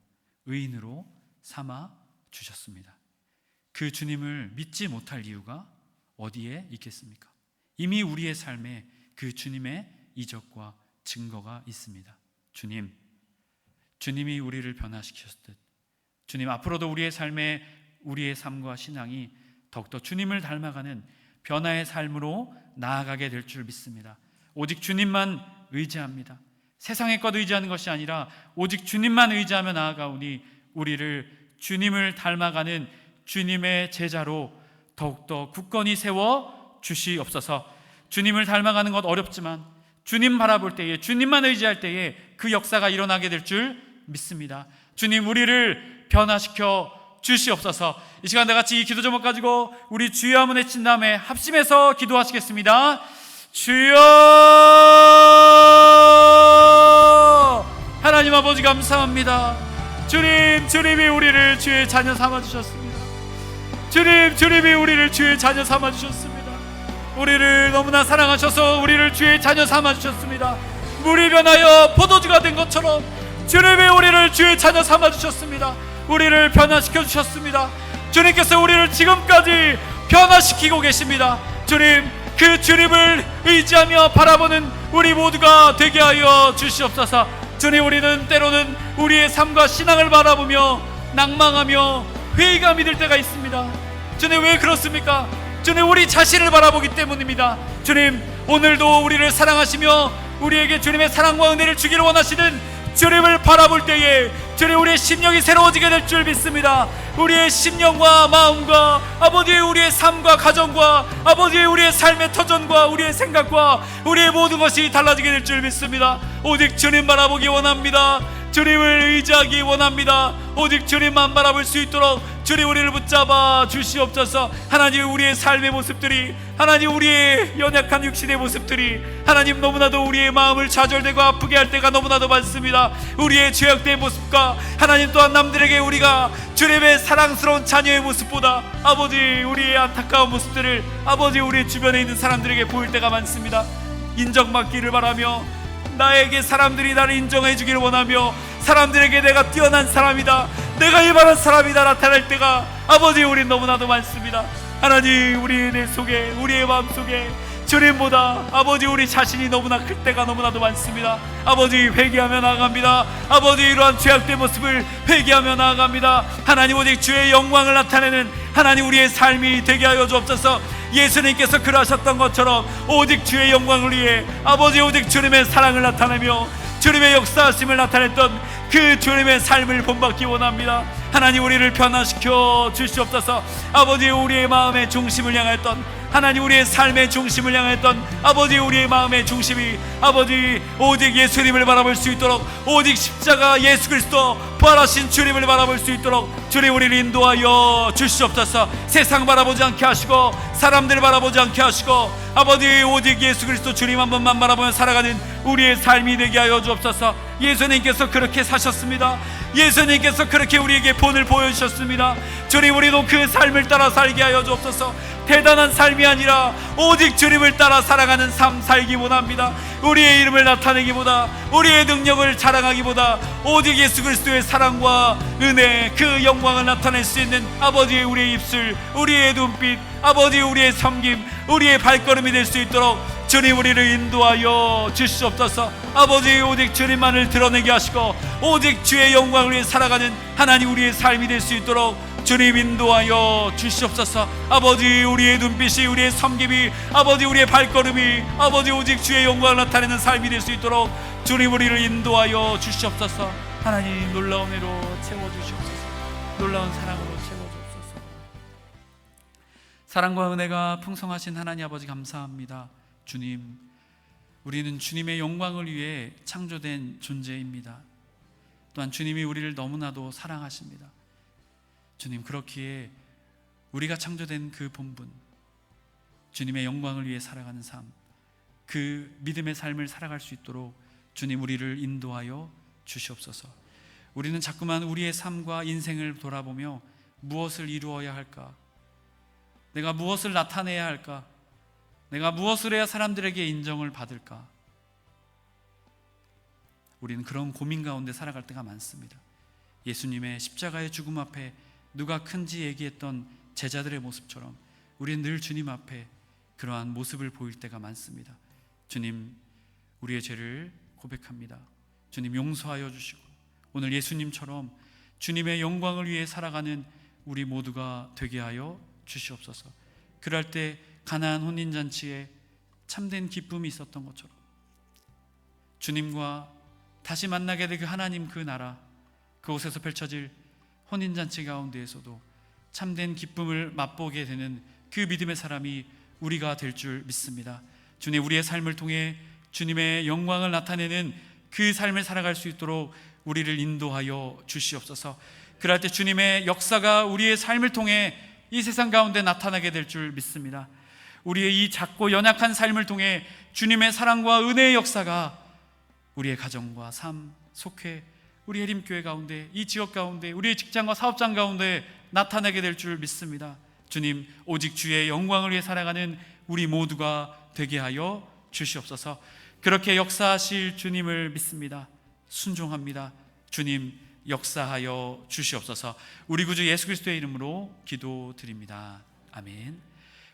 의인으로 삼아 주셨습니다. 그 주님을 믿지 못할 이유가 어디에 있겠습니까? 이미 우리의 삶에 그 주님의 이적과 증거가 있습니다. 주님이 우리를 변화시켰듯 주님 앞으로도 우리의 삶에 우리의 삶과 신앙이 더욱더 주님을 닮아가는 변화의 삶으로 나아가게 될 줄 믿습니다. 오직 주님만 의지합니다. 세상의 것 의지하는 것이 아니라 오직 주님만 의지하며 나아가오니 우리를 주님을 닮아가는 주님의 제자로 더욱더 굳건히 세워 주시옵소서. 주님을 닮아가는 것 어렵지만 주님 바라볼 때에, 주님만 의지할 때에 그 역사가 일어나게 될 줄 믿습니다. 주님, 우리를 변화시켜 주시옵소서. 이 시간 다 같이 이 기도 제목 가지고 우리 주여 한번 외친 다음에 합심해서 기도하시겠습니다. 주여! 하나님 아버지 감사합니다. 주님이 우리를 주의 자녀 삼아주셨습니다. 주님이 우리를 주의 자녀 삼아주셨습니다. 우리를 너무나 사랑하셔서 우리를 주의 자녀 삼아주셨습니다. 물이 변하여 포도주가 된 것처럼 주님이 우리를 주의 자녀 삼아주셨습니다. 우리를 변화시켜 주셨습니다. 주님께서 우리를 지금까지 변화시키고 계십니다. 주님, 그 주님을 의지하며 바라보는 우리 모두가 되게 하여 주시옵소서. 주님, 우리는 때로는 우리의 삶과 신앙을 바라보며 낭망하며 회의감이 들 때가 있습니다. 주님, 왜 그렇습니까? 주님, 우리 자신을 바라보기 때문입니다. 주님, 오늘도 우리를 사랑하시며 우리에게 주님의 사랑과 은혜를 주기를 원하시는 주님을 바라볼 때에 주님, 우리의 심령이 새로워지게 될 줄 믿습니다. 우리의 심령과 마음과 아버지의 우리의 삶과 가정과 아버지의 우리의 삶의 터전과 우리의 생각과 우리의 모든 것이 달라지게 될 줄 믿습니다. 오직 주님 바라보기 원합니다. 주님을 의지하기 원합니다. 오직 주님만 바라볼 수 있도록 주님, 우리를 붙잡아 주시옵소서. 하나님, 우리의 삶의 모습들이, 하나님, 우리의 연약한 육신의 모습들이, 하나님, 너무나도 우리의 마음을 좌절되고 아프게 할 때가 너무나도 많습니다. 우리의 죄악된 모습과 하나님 또한 남들에게 우리가 주님의 사랑스러운 자녀의 모습보다 아버지, 우리의 안타까운 모습들을 아버지, 우리 주변에 있는 사람들에게 보일 때가 많습니다. 인정받기를 바라며 나에게 사람들이 나를 인정해 주기를 원하며 사람들에게 내가 뛰어난 사람이다, 내가 일반한 사람이다 나타날 때가 아버지, 우리 너무나도 많습니다. 하나님, 우리의 내 속에, 우리의 마음 속에 주님보다 아버지, 우리 자신이 너무나 클 때가 너무나도 많습니다. 아버지, 회개하며 나아갑니다. 아버지, 이러한 죄악된 모습을 회개하며 나아갑니다. 하나님, 오직 주의 영광을 나타내는 하나님, 우리의 삶이 되게 하여 주옵소서. 예수님께서 그러하셨던 것처럼 오직 주의 영광을 위해 아버지, 오직 주님의 사랑을 나타내며 주님의 역사하심을 나타냈던 그 주님의 삶을 본받기 원합니다. 하나님, 우리를 변화시켜 주시옵소서. 아버지, 우리의 마음의 중심을 향했던 하나님, 우리의 삶의 중심을 향했던 아버지, 우리의 마음의 중심이 아버지, 오직 예수님을 바라볼 수 있도록, 오직 십자가 예수 그리스도 부활하신 주님을 바라볼 수 있도록 주님, 우리를 인도하여 주시옵소서. 세상 바라보지 않게 하시고 사람들 바라보지 않게 하시고 아버지, 오직 예수 그리스도 주님 한 번만 바라보며 살아가는 우리의 삶이 되게 하여 주옵소서. 예수님께서 그렇게 사셨습니다. 예수님께서 그렇게 우리에게 본을 보여주셨습니다. 주님, 우리도 그 삶을 따라 살게 하여 주옵소서. 대단한 삶이 아니라 오직 주님을 따라 살아가는 삶 살기 원합니다. 우리의 이름을 나타내기보다, 우리의 능력을 자랑하기보다 오직 예수 그리스도의 사랑과 은혜, 그 영광을 나타낼 수 있는 아버지, 우리의 입술, 우리의 눈빛, 아버지, 우리의 섬김, 우리의 발걸음이 될 수 있도록 주님, 우리를 인도하여 주시옵소서. 아버지, 오직 주님만을 드러내게 하시고 오직 주의 영광을 위해 살아가는 하나님, 우리의 삶이 될 수 있도록 주님 인도하여 주시옵소서. 아버지, 우리의 눈빛이, 우리의 섬김이, 아버지, 우리의 발걸음이 아버지, 오직 주의 영광을 나타내는 삶이 될 수 있도록 주님, 우리를 인도하여 주시옵소서. 하나님, 놀라운 은혜로 채워주시옵소서. 놀라운 사랑으로 채워주옵소서. 사랑과 은혜가 풍성하신 하나님 아버지 감사합니다. 주님, 우리는 주님의 영광을 위해 창조된 존재입니다. 또한 주님이 우리를 너무나도 사랑하십니다. 주님, 그렇기에 우리가 창조된 그 본분, 주님의 영광을 위해 살아가는 삶, 그 믿음의 삶을 살아갈 수 있도록 주님, 우리를 인도하여 주시옵소서. 우리는 자꾸만 우리의 삶과 인생을 돌아보며 무엇을 이루어야 할까, 내가 무엇을 나타내야 할까? 내가 무엇을 해야 사람들에게 인정을 받을까? 우리는 그런 고민 가운데 살아갈 때가 많습니다. 예수님의 십자가의 죽음 앞에 누가 큰지 얘기했던 제자들의 모습처럼 우리는 늘 주님 앞에 그러한 모습을 보일 때가 많습니다. 주님, 우리의 죄를 고백합니다. 주님, 용서하여 주시고 오늘 예수님처럼 주님의 영광을 위해 살아가는 우리 모두가 되게 하여 주시옵소서. 그럴 때 가나안 혼인잔치에 참된 기쁨이 있었던 것처럼 주님과 다시 만나게 될 그 하나님 그 나라, 그곳에서 펼쳐질 혼인잔치 가운데에서도 참된 기쁨을 맛보게 되는 그 믿음의 사람이 우리가 될 줄 믿습니다. 주님, 우리의 삶을 통해 주님의 영광을 나타내는 그 삶을 살아갈 수 있도록 우리를 인도하여 주시옵소서. 그럴 때 주님의 역사가 우리의 삶을 통해 이 세상 가운데 나타나게 될 줄 믿습니다. 우리의 이 작고 연약한 삶을 통해 주님의 사랑과 은혜의 역사가 우리의 가정과 삶, 속회, 우리 해림교회 가운데, 이 지역 가운데, 우리의 직장과 사업장 가운데 나타나게 될 줄 믿습니다. 주님, 오직 주의 영광을 위해 살아가는 우리 모두가 되게 하여 주시옵소서. 그렇게 역사하실 주님을 믿습니다. 순종합니다. 주님, 역사하여 주시옵소서. 우리 구주 예수 그리스도의 이름으로 기도드립니다. 아멘.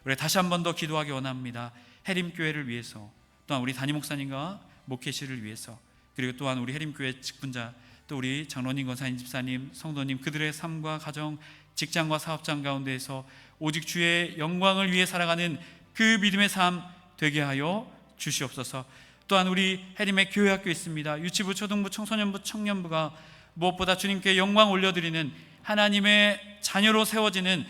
우리 다시 한 번 더 기도하기 원합니다. 해림교회를 위해서, 또한 우리 담임 목사님과 목회실을 위해서, 그리고 또한 우리 해림교회 직분자, 또 우리 장로님, 권사님, 집사님, 성도님, 그들의 삶과 가정, 직장과 사업장 가운데에서 오직 주의 영광을 위해 살아가는 그 믿음의 삶 되게 하여 주시옵소서. 또한 우리 해림에 교회학교 있습니다. 유치부, 초등부, 청소년부, 청년부가 무엇보다 주님께 영광 올려드리는 하나님의 자녀로 세워지는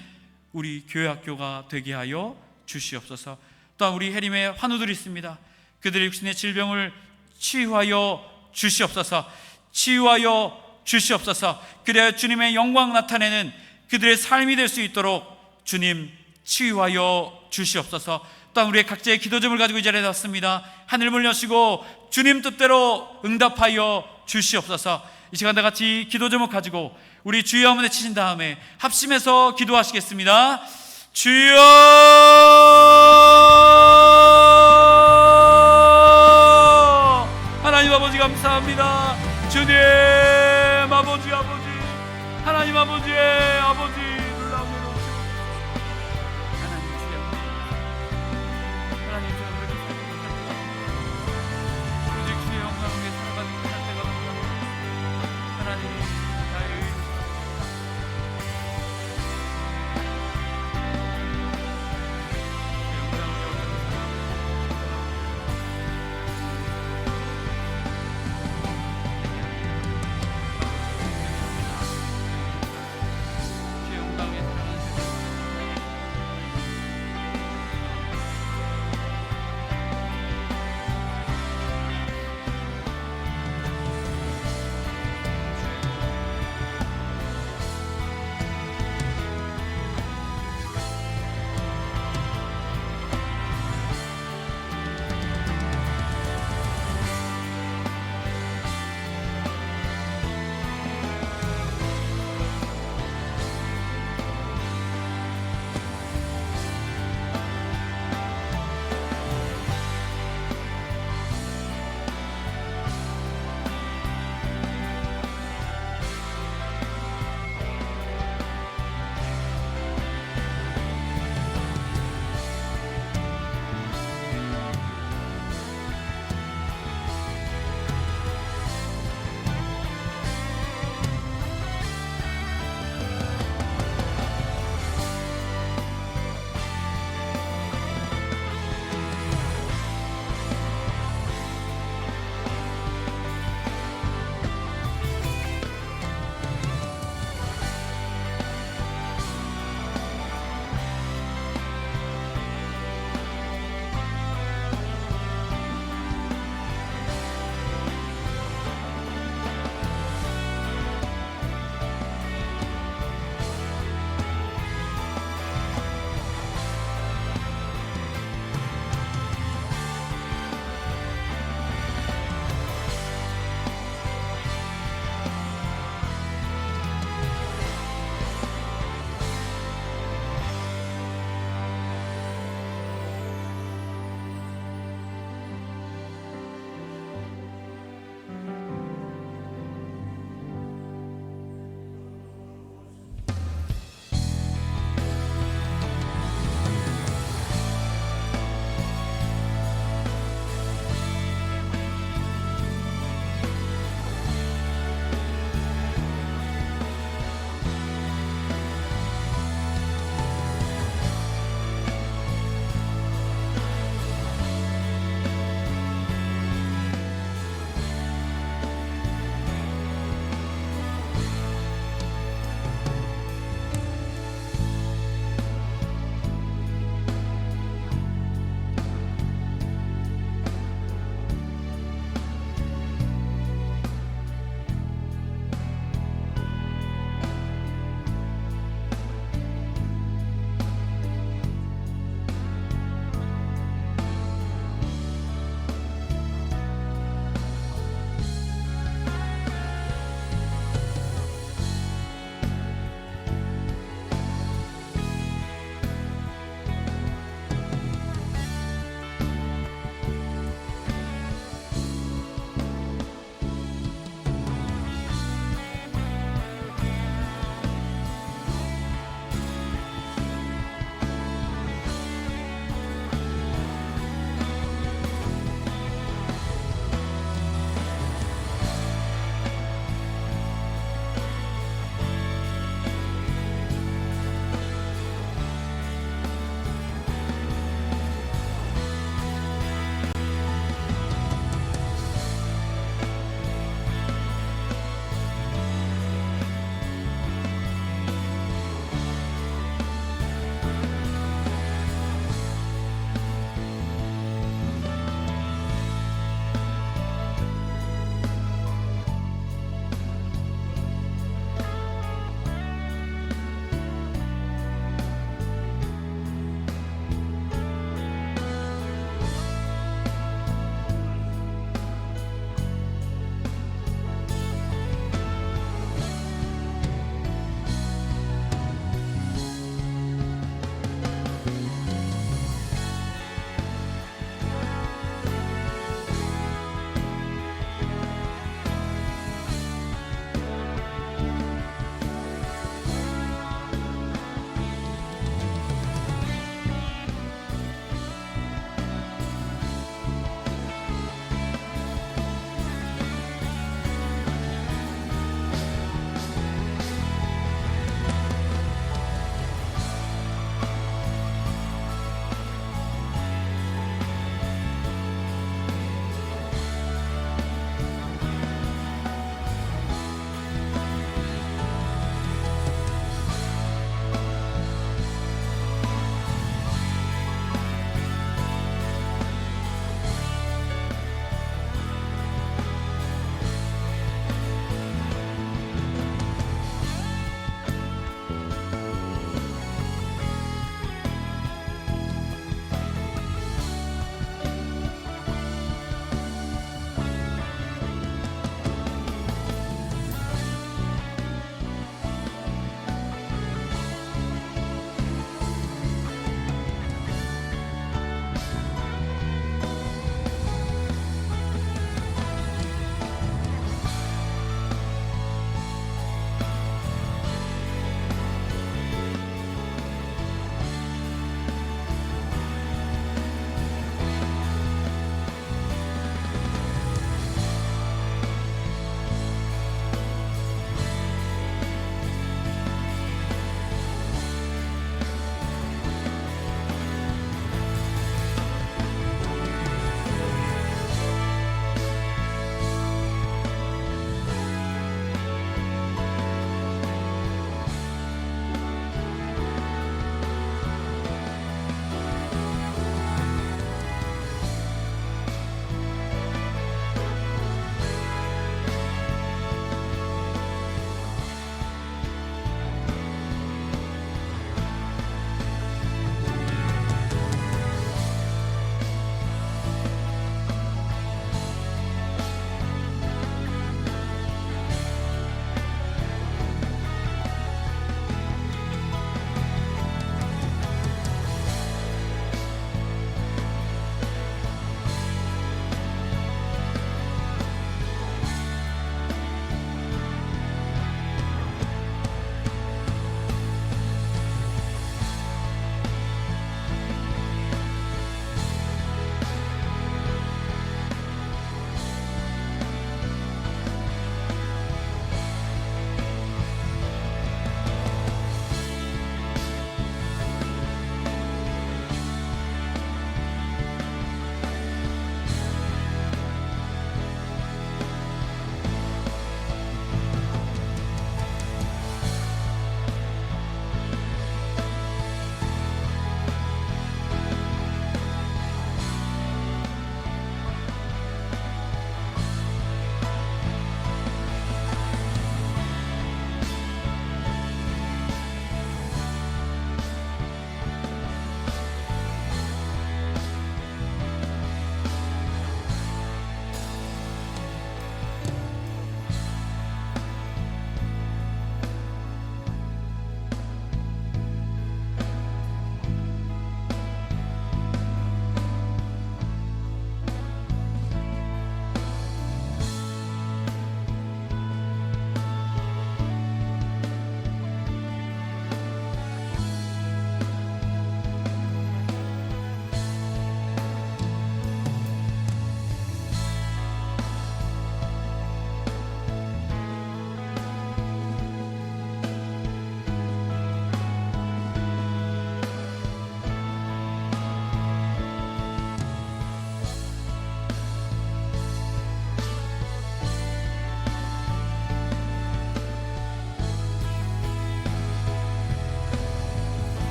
우리 교회학교가 되게 하여 주시옵소서. 또한 우리 해림에 환우들이 있습니다. 그들의 육신의 질병을 치유하여 주시옵소서. 치유하여 주시옵소서. 그래야 주님의 영광 나타내는 그들의 삶이 될 수 있도록 주님 치유하여 주시옵소서. 또한 우리의 각자의 기도점을 가지고 이 자리에 왔습니다. 하늘을 여시고 주님 뜻대로 응답하여 주시옵소서. 이 시간 다 같이 기도점을 가지고 우리 주여 한번 외치신 다음에 합심해서 기도하시겠습니다. 주여